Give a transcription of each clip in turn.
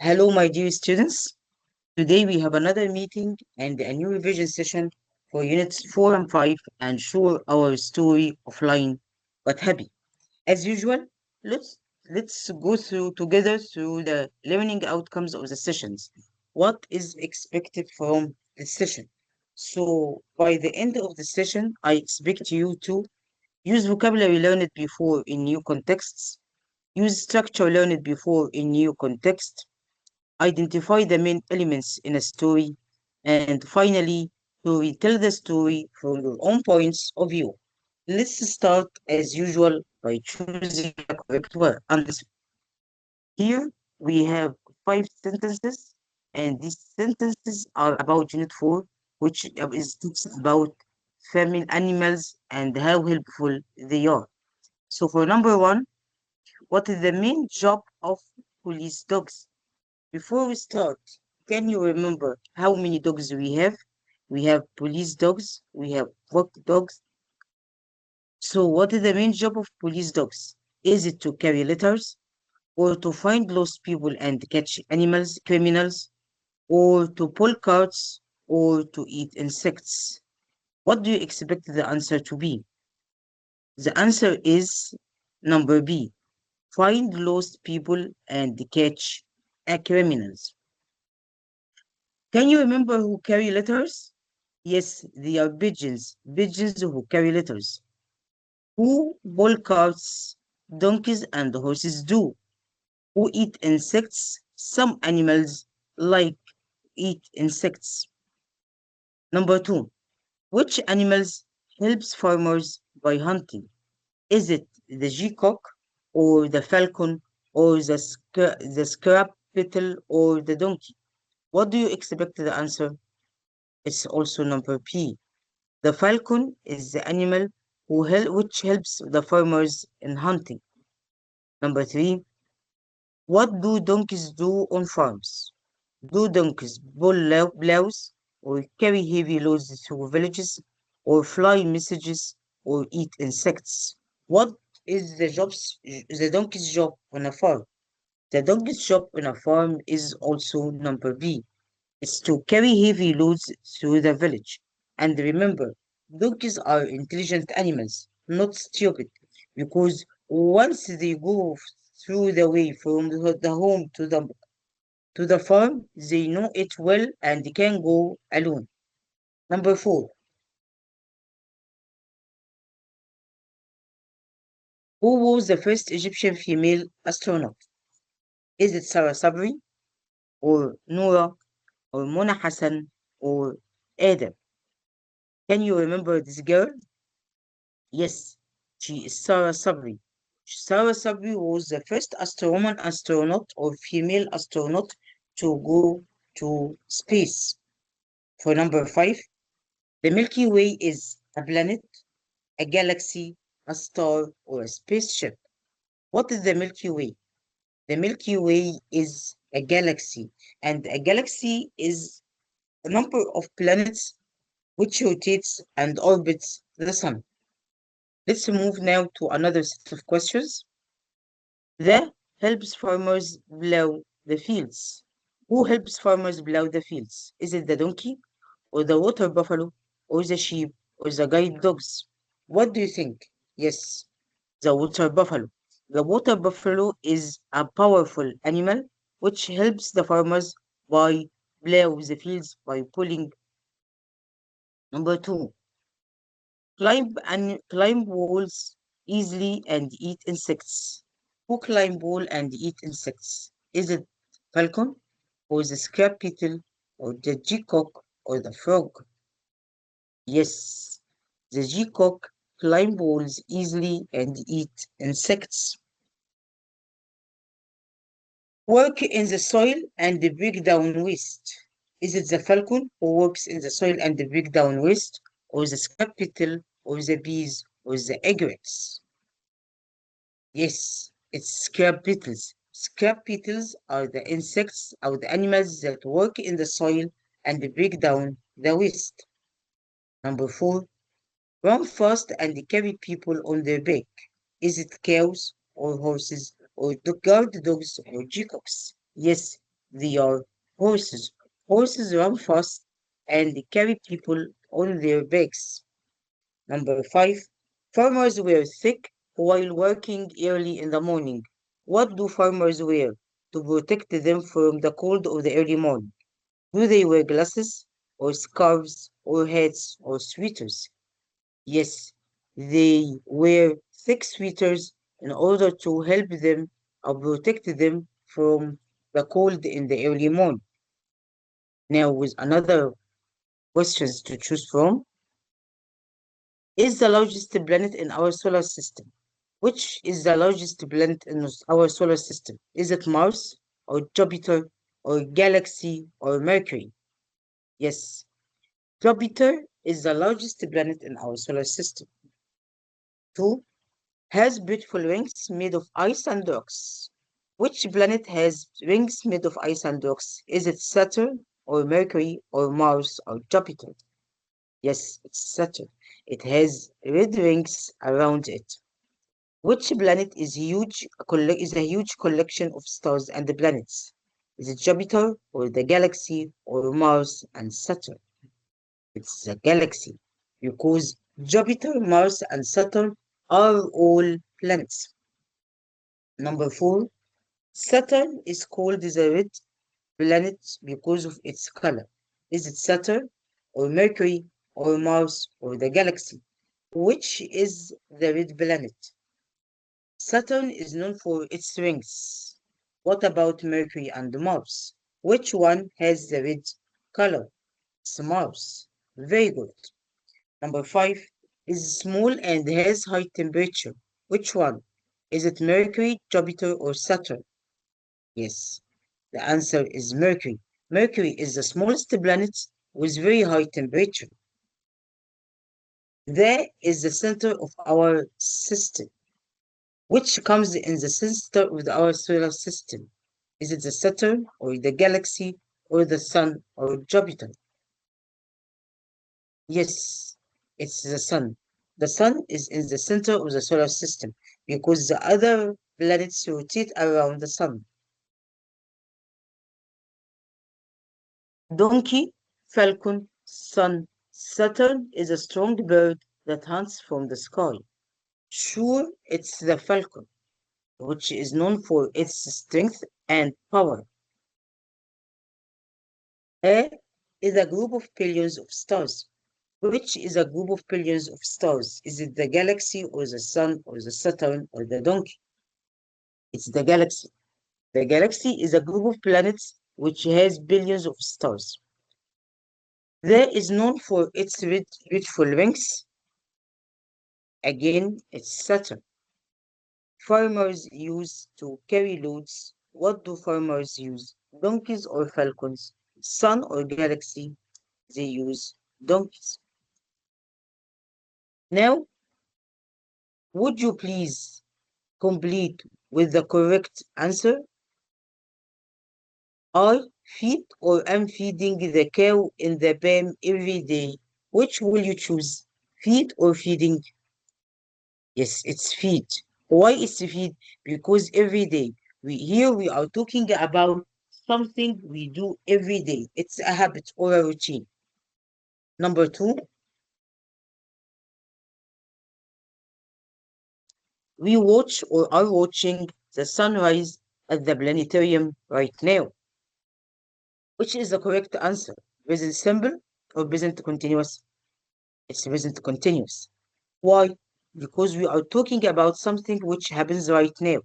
Hello, my dear students. Today we have another meeting and a new revision session for units 4 and 5 and sure our story offline but happy. As usual, let's let's go through together through the learning outcomes of the sessions. What is expected from the session? So by the end of the session, I expect you to use vocabulary learned before in new contexts, use structure learned before in new context, identify the main elements in a story, and finally, to retell the story from your own points of view. Let's start as usual by choosing the correct answer. Here we have five sentences, and these sentences are about Unit 4, which is talks about farming animals and how helpful they are. So for number one, what is the main job of police dogs? Before we start, can you remember how many dogs we have? We have police dogs, we have work dogs. So, what is the main job of police dogs? Is it to carry letters, or to find lost people and catch animals, criminals, or to pull carts, or to eat insects? What do you expect the answer to be? The answer is number B, find lost people and catch criminals. Can you remember who carry letters? Yes, they are pigeons, pigeons who carry letters. Who pull carts, donkeys and horses do. Who eat insects? Some animals like eat insects. Number two, which animals helps farmers by hunting? Is it the geecock or the falcon or the scrap beetle or the donkey? What do you expect the answer? It's also number P. The falcon is the animal which helps the farmers in hunting. Number three, what do donkeys do on farms? Do donkeys pull plows or carry heavy loads through villages or fly messages or eat insects? What is the donkey's job on a farm? The donkey's job on a farm is also number B. It's to carry heavy loads through the village. And remember, donkeys are intelligent animals, not stupid, because once they go through the way from the home to the farm, they know it well and can go alone. Number four, who was the first Egyptian female astronaut? Is it Sarah Sabri or Noura or Mona Hassan or Adam? Can you remember this girl? Yes, she is Sarah Sabri. Sarah Sabri was the first woman astronaut or female astronaut to go to space. For number five, the Milky Way is a planet, a galaxy, a star, or a spaceship. What is the Milky Way? The Milky Way is a galaxy, and a galaxy is a number of planets which rotates and orbits the sun. Let's move now to another set of questions. The helps farmers plow the fields. Who helps farmers plow the fields? Is it the donkey, or the water buffalo, or the sheep, or the guide dogs? What do you think? Yes, the water buffalo. The water buffalo is a powerful animal which helps the farmers by plow the fields by pulling. Number two, climb walls easily and eat insects. Who climb wall and eat insects? Is it falcon, or the scrap beetle, or the geecock, or the frog? Yes, the geecock climb walls easily and eat insects. Work in the soil and break down waste. Is it the falcon who works in the soil and break down waste, or the scrap beetle, or the bees, or the egrets? Yes, it's scrap beetles. Scrap beetles are the insects or the animals that work in the soil and break down the waste. Number four, run fast and carry people on their back. Is it cows or horses or the guard dogs or geckos? Yes, They are horses. Horses run fast and they carry people on their backs. Number 5. Farmers wear thick while working early in the morning. What do farmers wear to protect them from the cold of the early morning? Do they wear glasses, or scarves, or hats, or sweaters? Yes, they wear thick sweaters in order to help them or protect them from the cold in the early morning. Now, with another questions to choose from, is the largest planet in our solar system? Which is the largest planet in our solar system? Is it Mars, or Jupiter, or Galaxy, or Mercury? Yes, Jupiter is the largest planet in our solar system. 2. Has beautiful rings made of ice and rocks. Which planet has rings made of ice and rocks? Is it Saturn, or Mercury, or Mars, or Jupiter? Yes, it's Saturn. It has red rings around it. Which planet is a huge collection of stars and planets? Is it Jupiter, or the galaxy, or Mars and Saturn? It's a galaxy because Jupiter, Mars, and Saturn are all planets. Number 4, Saturn is called the red planet because of its color. Is it Saturn, or Mercury, or Mars, or the galaxy? Which is the red planet? Saturn is known for its rings. What about Mercury and Mars? Which one has the red color? It's Mars. Very good. Number 5 is small and has high temperature. Which one? Is it Mercury, Jupiter, or Saturn? Yes, the answer is Mercury. Mercury is the smallest planet with very high temperature. There is the center of our system. Which comes in the center of our solar system? Is it the Saturn, or the galaxy, or the sun, or Jupiter? Yes, it's the sun. The sun is in the center of the solar system because the other planets rotate around the sun. Donkey, falcon, sun. Saturn is a strong bird that hunts from the sky. Sure, it's the falcon, which is known for its strength and power. A is a group of billions of stars. Which is a group of billions of stars? Is it the galaxy, or the sun, or the Saturn, or the donkey? It's the galaxy. The galaxy is a group of planets which has billions of stars. There is known for its beautiful rings. Again, it's Saturn. Farmers use to carry loads. What do farmers use? Donkeys or falcons? Sun or galaxy? They use donkeys. Now, would you please complete with the correct answer? I feed or am feeding the cow in the pen every day. Which will you choose? Feed or feeding? Yes, it's feed. Why is feed? Because every day. We are talking about something we do every day. It's a habit or a routine. Number 2, we watch or are watching the sunrise at the planetarium right now. Which is the correct answer? Present simple or present continuous? It's present continuous. Why? Because we are talking about something which happens right now.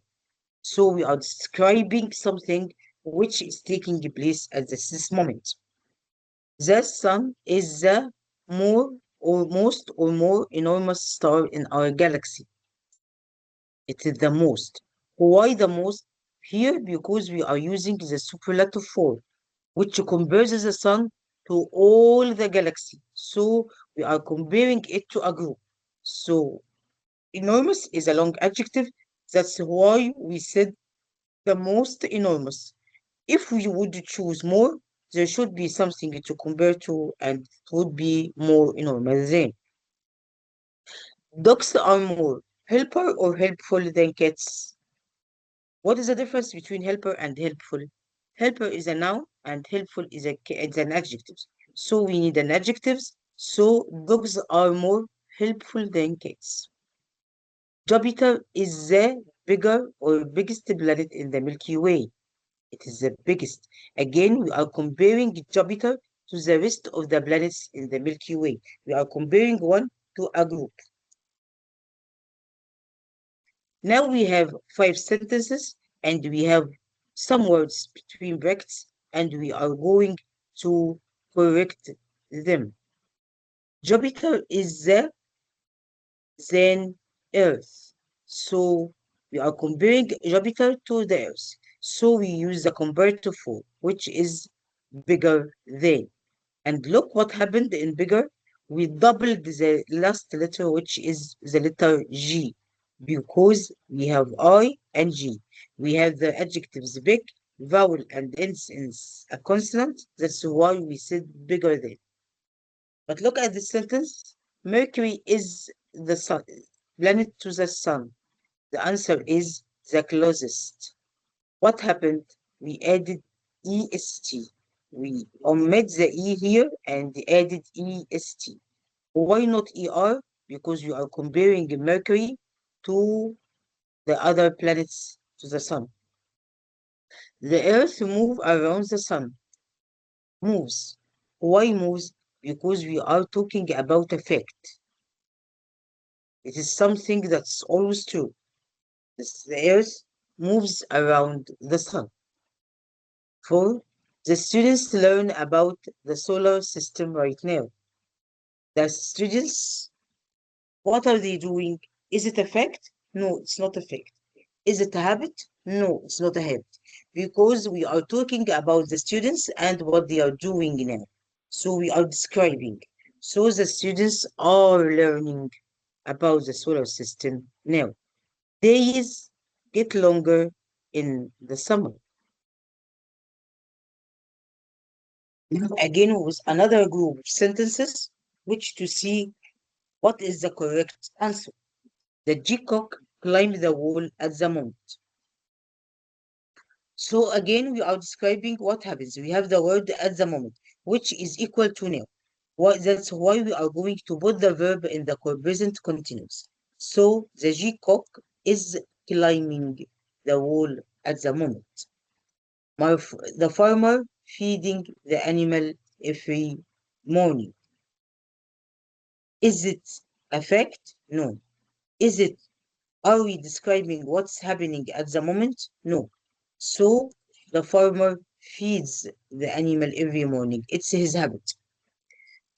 So we are describing something which is taking place at this moment. The sun is the more or most or more enormous star in our galaxy. It is the most. Why the most? Here, because we are using the superlative form, which compares the sun to all the galaxy. So we are comparing it to a group. So enormous is a long adjective. That's why we said the most enormous. If we would choose more, there should be something to compare to, and it would be more enormous than. Dogs are more helper or helpful than cats. What is the difference between helper and helpful? Helper is a noun and helpful is an adjective. So we need an adjectives. So dogs are more helpful than cats. Jupiter is the bigger or biggest planet in the Milky Way. It is the biggest. Again, we are comparing Jupiter to the rest of the planets in the Milky Way. We are comparing one to a group. Now we have 5 sentences and we have some words between brackets and we are going to correct them. Jupiter is the than Earth. So we are comparing Jupiter to the Earth. So we use the comparative form, which is bigger than. And look what happened in bigger. We doubled the last letter, which is the letter G, because we have I and G. We have the adjectives big, vowel, and ends in a consonant. That's why we said bigger than. But look at the sentence. Mercury is the sun, planet to the sun. The answer is the closest. What happened? We added EST. We omit the E here and added EST. Why not ER? Because you are comparing Mercury to the other planets to the sun. The Earth moves around the sun. Moves. Why moves? Because we are talking about a fact. It is something that's always true. The Earth moves around the sun. 4. The students learn about the solar system right now. The students, what are they doing? Is it a fact? No, it's not a fact. Is it a habit? No, it's not a habit. Because we are talking about the students and what they are doing now. So we are describing. So the students are learning about the solar system now. Days get longer in the summer. Now again with another group of sentences, which to see what is the correct answer. The peacock climbed the wall at the moment. So again, we are describing what happens. We have the word at the moment, which is equal to now. That's why we are going to put the verb in the present continuous. So the peacock is climbing the wall at the moment. The farmer feeding the animal every morning. Is it a fact? No. Is it, are we describing what's happening at the moment? No. So the farmer feeds the animal every morning. It's his habit.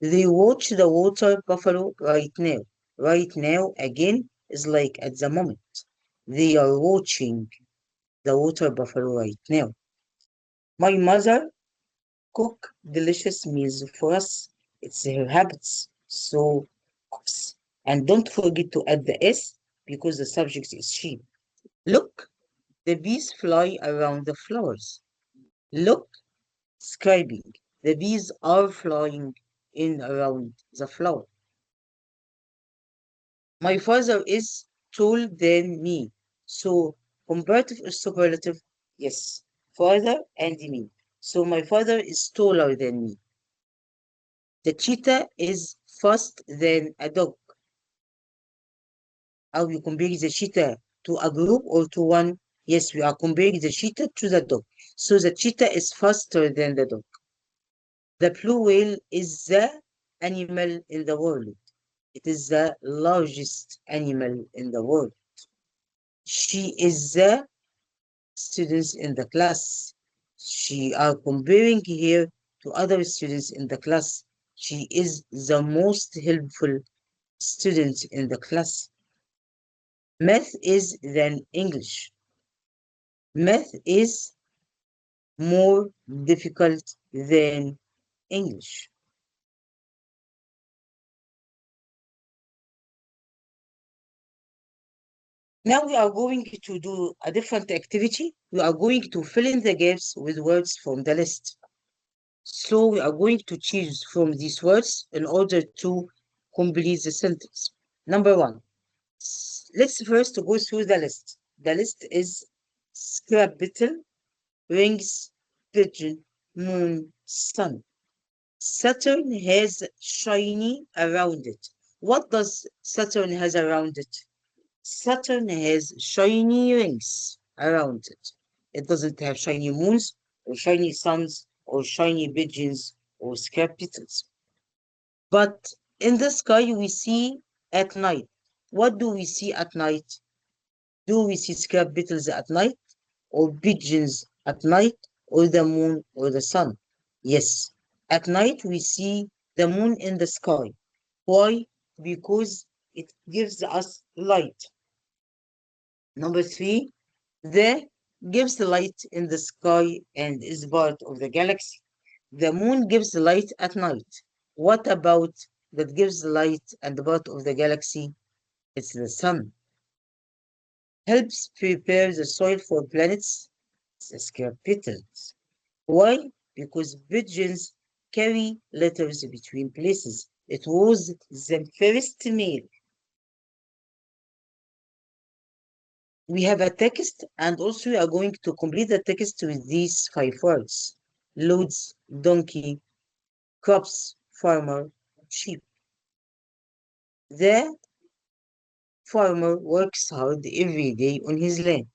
They watch the water buffalo right now. Right now, again, is like at the moment. They are watching the water buffalo right now. My mother cook delicious meals for us. It's her habits. So cooks. And don't forget to add the S because the subject is she. Look, the bees fly around the flowers. Look, scribing. The bees are flying in around the flower. My father is taller than me. So comparative or superlative? Yes, father and me. So my father is taller than me. The cheetah is faster than a dog. Are we comparing the cheetah to a group or to one? Yes, we are comparing the cheetah to the dog. So the cheetah is faster than the dog. The blue whale is the animal in the world. It is the largest animal in the world. She is the students in the class. She are comparing here to other students in the class. She is the most helpful student in the class. Math is than English. Math is more difficult than English. Now we are going to do a different activity. We are going to fill in the gaps with words from the list. So we are going to choose from these words in order to complete the sentence. Number 1. Let's first go through the list. The list is scrap beetle, rings, pigeon, moon, sun. Saturn has shiny around it. What does Saturn has around it? Saturn has shiny rings around it. It doesn't have shiny moons or shiny suns or shiny pigeons or capitals. But in the sky we see at night. What do we see at night? Do we see scrap beetles at night, or pigeons at night, or the moon or the sun? Yes, at night we see the moon in the sky. Why? Because it gives us light. Number three, the gives light in the sky and is part of the galaxy. The moon gives light at night. What about that gives light and part of the galaxy? It's the sun. Helps prepare the soil for planets, capitals. Why? Because pigeons carry letters between places. It was the first mail. We have a text, and also we are going to complete the text with these 5 words: loads, donkey, crops, farmer, sheep. The farmer works hard every day on his land.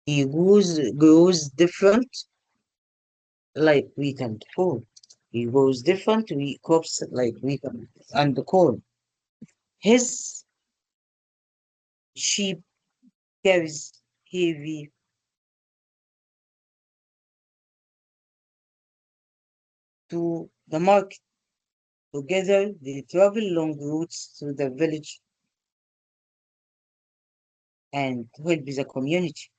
He grows different, like wheat and corn. He grows different crops like wheat and corn. His sheep carries heavy to the market. Together, they travel long routes through the village and help the community.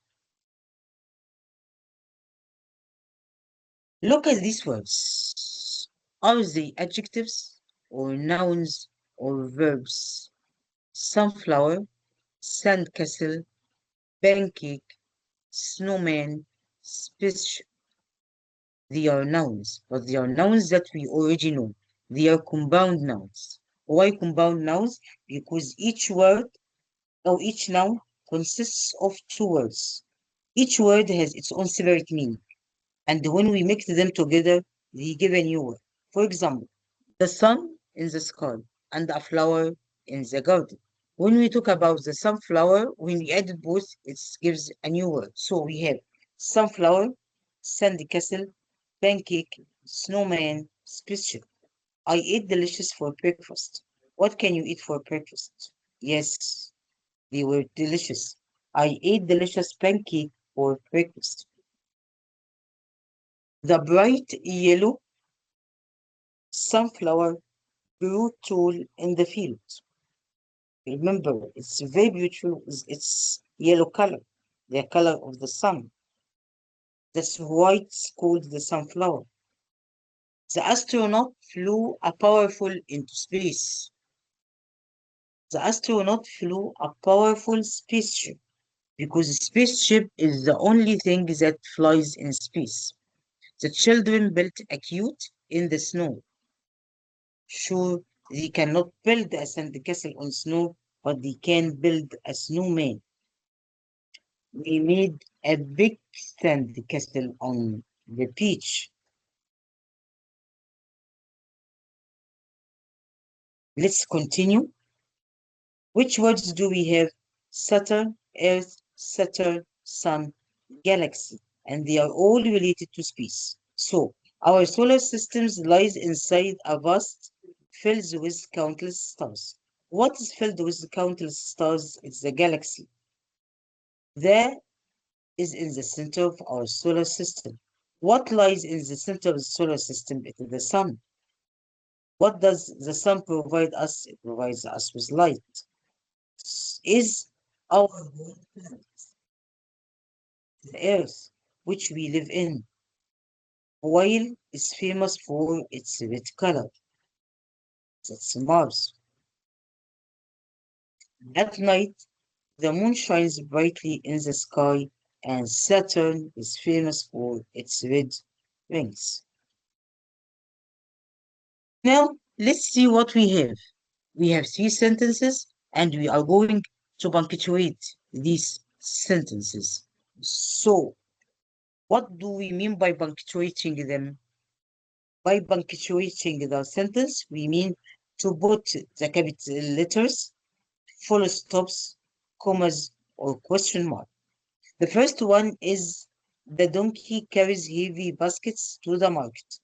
Look at these words. Are they adjectives or nouns or verbs? Sunflower, sandcastle, pancake, snowman, speech. They are nouns, but they are nouns that we already know. They are compound nouns. Why compound nouns? Because each word or each noun consists of 2 words. Each word has its own separate meaning, and when we mix them together, they give a new word. For example, the sun in the sky and a flower in the garden. When we talk about the sunflower, when we add both, it gives a new word. So we have sunflower, sandy castle, pancake, snowman, spaceship. I ate delicious for breakfast. What can you eat for breakfast? Yes, they were delicious. I ate delicious pancake for breakfast. The bright yellow sunflower grew tall in the field. Remember, it's very beautiful. It's yellow color, the color of the sun. That's why it's called the sunflower. The astronaut flew a powerful into space. The astronaut flew a powerful spaceship because a spaceship is the only thing that flies in space. The children built a cute in the snow. Sure, they cannot build a sandcastle on snow, but they can build a snowman. We made a big sandcastle on the beach. Let's continue. Which words do we have? Saturn, Earth, Saturn, Sun, Galaxy, and they are all related to space. So, our solar system lies inside a vast filled with countless stars. What is filled with countless stars? It's the galaxy. There is in the center of our solar system. What lies in the center of the solar system? It is the sun. What does the sun provide us? It provides us with light. Is our home planet, the Earth, which we live in, while is famous for its red color. That's Mars. At night, the moon shines brightly in the sky, and Saturn is famous for its red rings. Now, let's see what we have. We have 3 sentences, and we are going to punctuate these sentences. So, What do we mean by punctuating them? By punctuating the sentence, we mean to put the capital letters, full stops, commas, or question mark. The first one is the donkey carries heavy baskets to the market.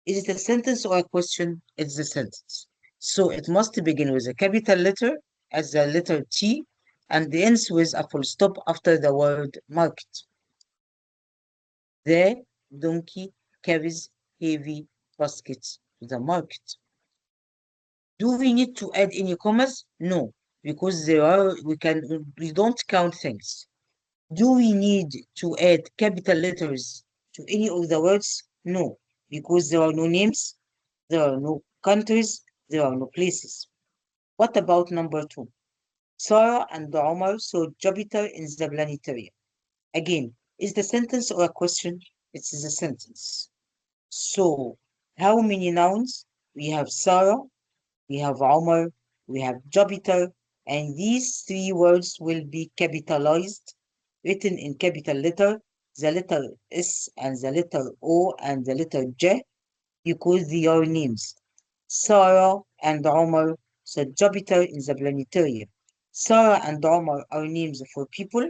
Is it a sentence or a question? It's a sentence. So it must begin with a capital letter as the letter T and ends with a full stop after the word market. The donkey carries heavy baskets to the market. Do we need to add any commas? No, because we don't count things. Do we need to add capital letters to any of the words? No, because there are no names, there are no countries, there are no places. What about number two? Sarah and Omar saw Jupiter in the planetarium. Again, is the sentence or a question? It is a sentence. So, how many nouns? We have Sarah, we have Omar, we have Jupiter, and these three words will be capitalized, written in capital letter, the letter S and the letter O and the letter J, because they are names. Sarah and Omar said Jupiter in the planetarium. Sarah and Omar are names for people,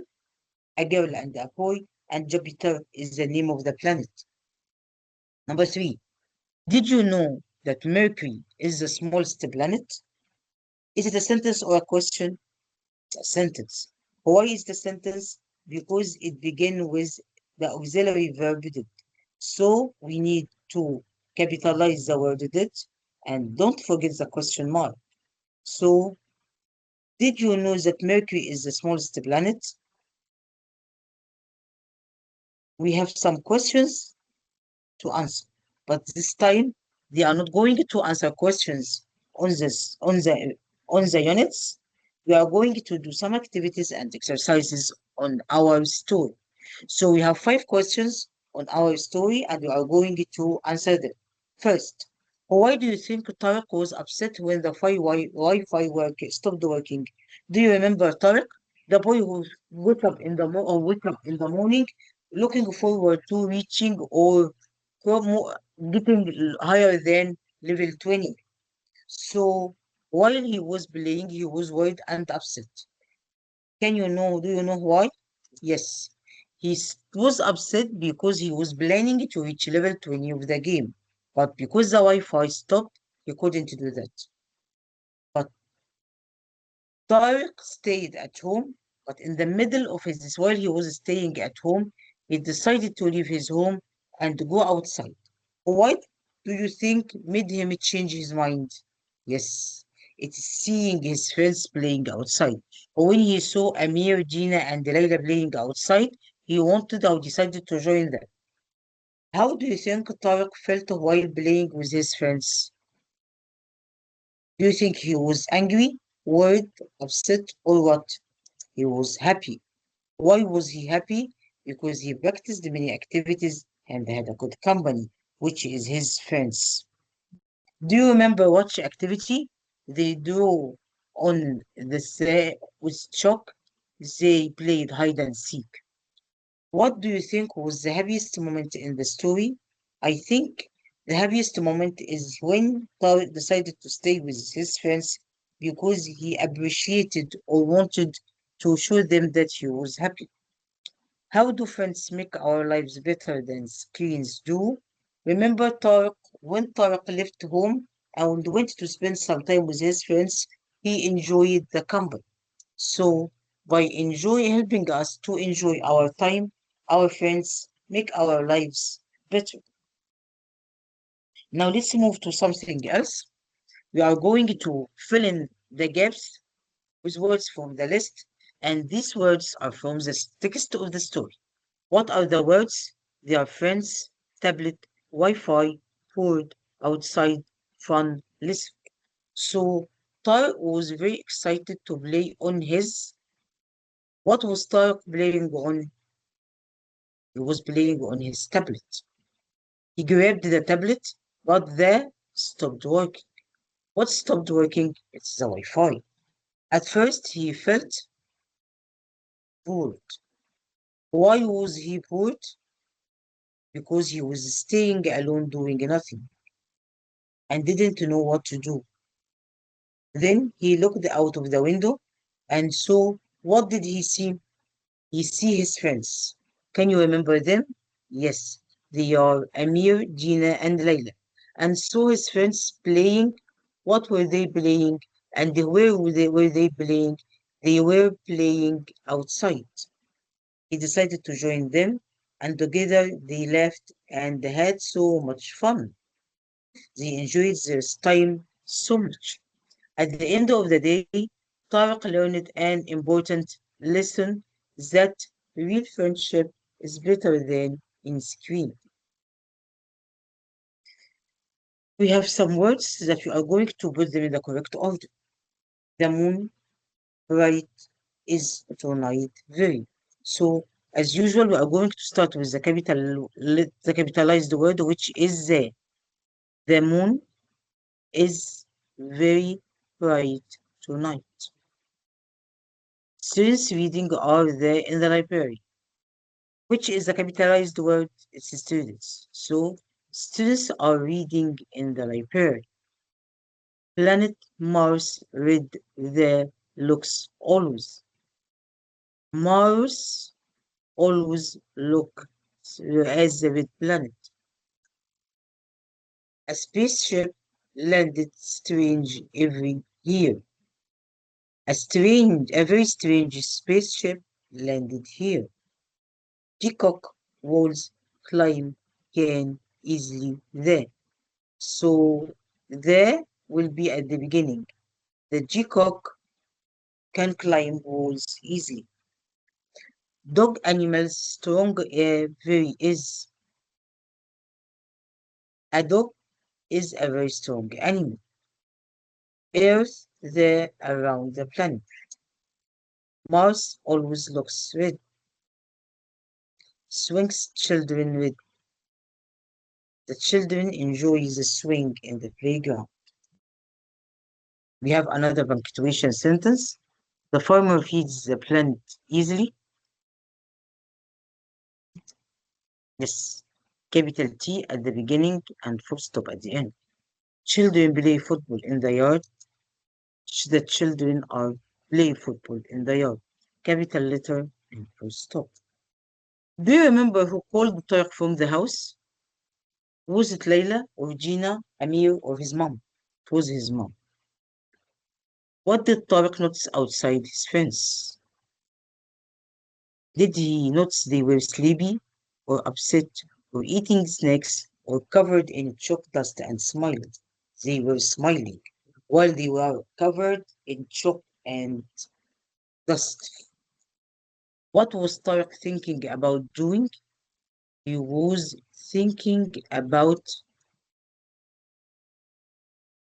a girl and a boy, and Jupiter is the name of the planet. Number three, did you know that Mercury is the smallest planet? Is it a sentence or a question? It's a sentence. Why is the sentence? Because it begins with the auxiliary verb did. So we need to capitalize the word did and don't forget the question mark. So, did you know that Mercury is the smallest planet? We have some questions to answer, but this time they are not going to answer questions on the units. We are going to do some activities and exercises on our story. So we have 5 questions on our story and we are going to answer them. First, why do you think Tarek was upset when the Wi-Fi stopped working? Do you remember Tarek, the boy who wake up in the morning, looking forward to reaching or getting higher than level 20? So while he was playing, he was worried and upset. Do you know why? Yes, was upset because he was planning to reach level 20 of the game. But because the Wi-Fi stopped, he couldn't do that. But Tariq stayed at home, but in the middle of while he was staying at home, he decided to leave his home and go outside. What do you think made him change his mind? Yes, it's seeing his friends playing outside. When he saw Amir, Gina, and Layla playing outside, he wanted or decided to join them. How do you think Tariq felt while playing with his friends? Do you think he was angry, worried, upset, or what? He was happy. Why was he happy? Because he practiced many activities and had a good company, which is his friends. Do you remember which activity they do on with chalk? They played hide and seek. What do you think was the happiest moment in the story? I think the happiest moment is when Tariq decided to stay with his friends because he appreciated or wanted to show them that he was happy. How do friends make our lives better than screens do? Remember Tariq, when Tariq left home and went to spend some time with his friends, he enjoyed the company. So, by helping us to enjoy our time, our friends make our lives better. Now, let's move to something else. We are going to fill in the gaps with words from the list, and these words are from the text of the story. What are the words? They are friends, tablet, Wi-Fi, food, outside, fun, listen. So Tariq was very excited to play on his. What was Tariq playing on? He was playing on his tablet. He grabbed the tablet, but the stopped working. What stopped working? It's the Wi-Fi. At first, he felt bored. Why was he bored? because he was staying alone doing nothing and didn't know what to do. Then he looked out of the window and saw, what did he see? He see his friends. Can you remember them? Yes, they are Amir, Gina, and Layla. And saw his friends playing. What were they playing? And where were they playing? They were playing outside. He decided to join them, and together they laughed and had so much fun. They enjoyed their time so much. At the end of the day, Tariq learned an important lesson that real friendship is better than in screen. We have some words that we are going to put them in the correct order. The moon, bright, is tonight, very. So, as usual, we are going to start with the capitalized word, which is the. The moon is very bright tonight. Students reading are there in the library, which is a capitalized word. It's students. So students are reading in the library. Planet Mars red there looks always. Mars always look as a red planet. A spaceship landed strange every year. A very strange spaceship landed here. Peacock walls climb can easily there. So there will be at the beginning. The peacock can climb walls easily. Dog animals strong very is. A dog is a very strong animal. Earth there around the planet. Mars always looks red. Swings children with. The children enjoy the swing in the playground. We have another punctuation sentence. The farmer feeds the plant easily. Yes. Capital T at the beginning and full stop at the end. Children play football in the yard. The children are play football in the yard. Capital letter and full stop. Do you remember who called Tariq from the house? Was it Layla or Gina, Amir or his mom? It was his mom. What did Tariq notice outside his fence? Did he notice they were sleepy or upset or eating snacks or covered in chalk dust and smiling? They were smiling while they were covered in chalk and dust. What was Tariq thinking about doing? He was thinking about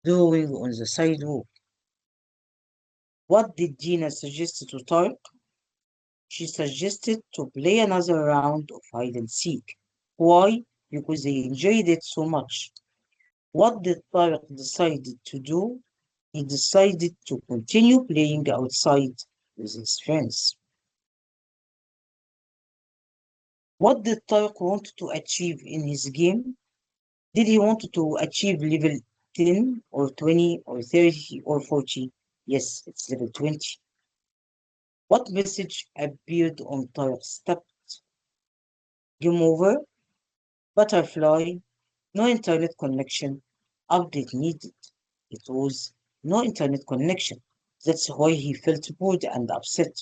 drawing on the sidewalk. What did Gina suggest to Tariq? She suggested to play another round of hide and seek. Why? Because they enjoyed it so much. What did Tariq decide to do? He decided to continue playing outside with his friends. What did Tariq want to achieve in his game? Did he want to achieve level 10 or 20 or 30 or 40? Yes, it's level 20. What message appeared on Tariq's tablet? Game over, butterfly, no internet connection, update needed. It was no internet connection. That's why he felt bored and upset.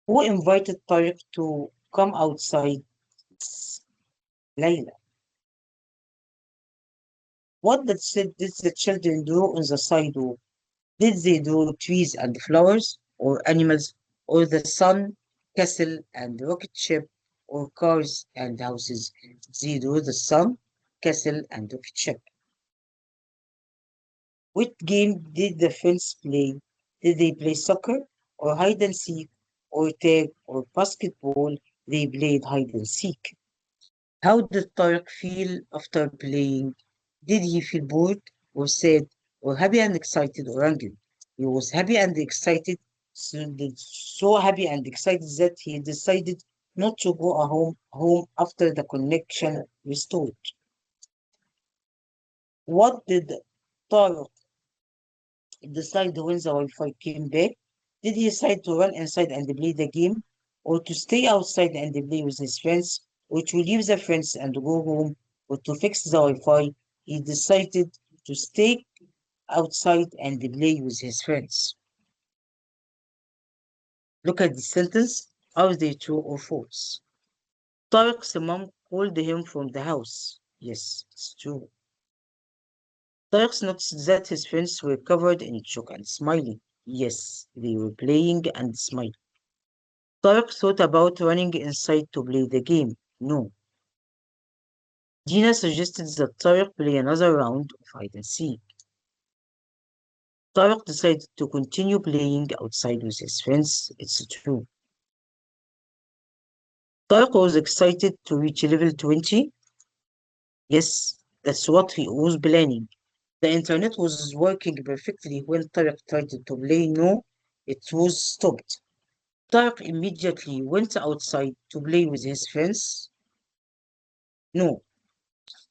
Who invited Tariq to come outside? It's Layla. What did the children do on the sidewalk? Did they draw trees and flowers, or animals, or the sun, castle, and rocket ship, or cars and houses? They drew the sun, castle, and rocket ship. What game did the friends play? Did they play soccer, or hide and seek, or tag, or basketball? They played hide and seek. How did Tariq feel after playing? Did he feel bored, or sad, or happy and excited, or angry? He was happy and excited, so happy and excited that he decided not to go home after the connection restored. What did Tariq decide when the Wi-Fi came back? Did he decide to run inside and play the game, or to stay outside and play with his friends, or to leave the friends and go home, or to fix the Wi-Fi? He decided to stay outside and play with his friends. Look at the sentence. Are they true or false? Tariq's mom called him from the house. Yes, it's true. Tariq noticed that his friends were covered in chalk and smiling. Yes, they were playing and smiling. Tariq thought about running inside to play the game. No. Dina suggested that Tariq play another round of hide and seek. Tariq decided to continue playing outside with his friends. It's true. Tariq was excited to reach level 20. Yes, that's what he was planning. The internet was working perfectly when Tariq tried to play. No, it was stopped. Tariq immediately went outside to play with his friends. No,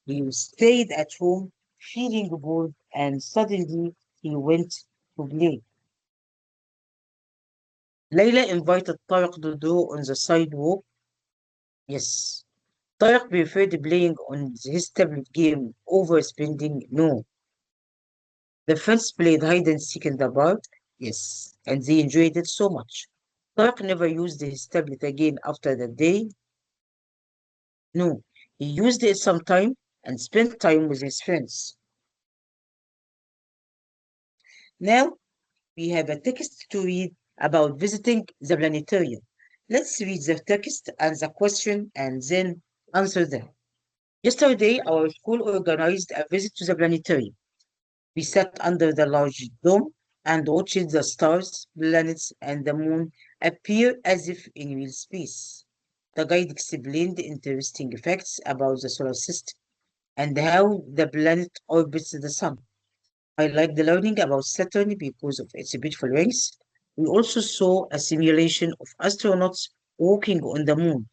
he stayed at home feeling bored and suddenly he went to play. Layla invited Tariq to do on the sidewalk. Yes. Tariq preferred playing on his tablet game over spending. No. The friends played hide and seek in the park. Yes. And they enjoyed it so much. Tariq never used his tablet again after that day. No. He used it sometime and spent time with his friends. Now we have a text to read about visiting the planetarium. Let's read the text and the question and then answer them. Yesterday, our school organized a visit to the planetarium. We sat under the large dome and watched the stars, planets, and the moon appear as if in real space. The guide explained interesting facts about the solar system and how the planet orbits the sun. I liked learning about Saturn because of its beautiful rings. We also saw a simulation of astronauts walking on the moon.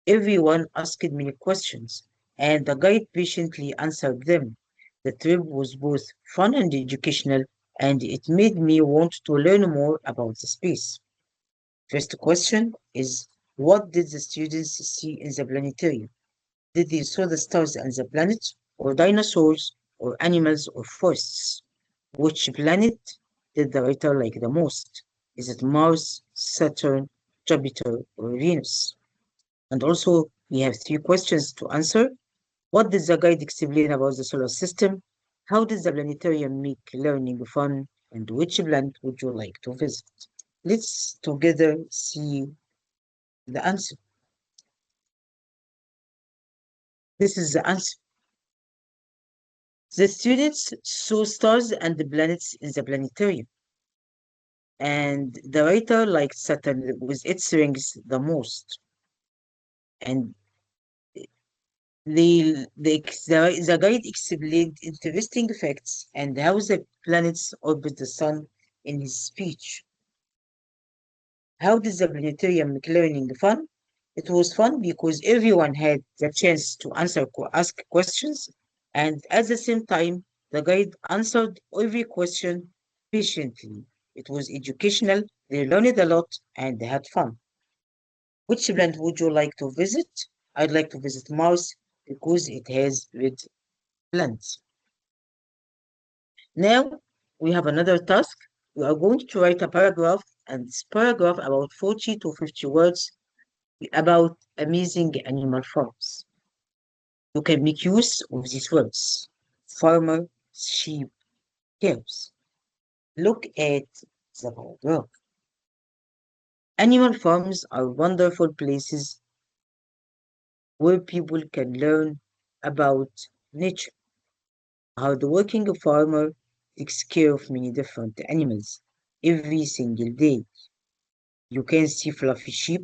Everyone asked many questions, and the guide patiently answered them. The trip was both fun and educational, and it made me want to learn more about the space. First question is, what did the students see in the planetarium? Did they saw the stars and the planets, or dinosaurs, or animals, or forests? Which planet did the writer like the most? Is it Mars, Saturn, Jupiter, or Venus? And also, we have three questions to answer. What did the guide explain about the solar system? How does the planetarium make learning fun? And which planet would you like to visit? Let's together see the answer. This is the answer. The students saw stars and the planets in the planetarium, and the writer liked Saturn with its rings the most. And the guide explained interesting facts and how the planets orbit the sun in his speech. How did the planetarium make learning fun? It was fun because everyone had the chance to ask questions, and at the same time, the guide answered every question patiently. It was educational, they learned a lot, and they had fun. Which planet would you like to visit? I'd like to visit Mars because it has red planets. Now we have another task. We are going to write a paragraph, and this paragraph about 40 to 50 words about amazing animal farms. You can make use of these words. Farmer, sheep, cows. Look at the paragraph. Animal farms are wonderful places where people can learn about nature. A hardworking farmer takes care of many different animals every single day. You can see fluffy sheep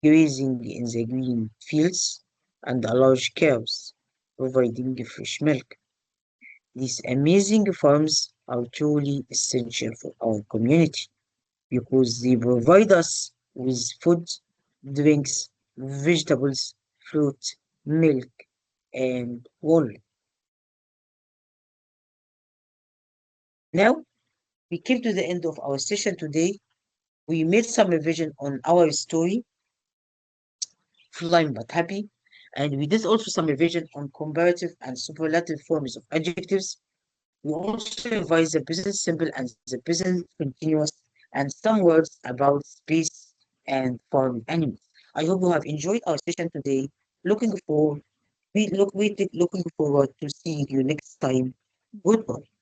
grazing in the green fields and large cows providing fresh milk. These amazing farms are truly essential for our community because they provide us with food, drinks, vegetables, fruit, milk, and wool. Now, we came to the end of our session today. We made some revision on our story, Flying But Happy, and we did also some revision on comparative and superlative forms of adjectives. We also revised the present simple and the present continuous and some words about space and farm animals. I hope you have enjoyed our session today. Looking forward, looking forward to seeing you next time. Goodbye.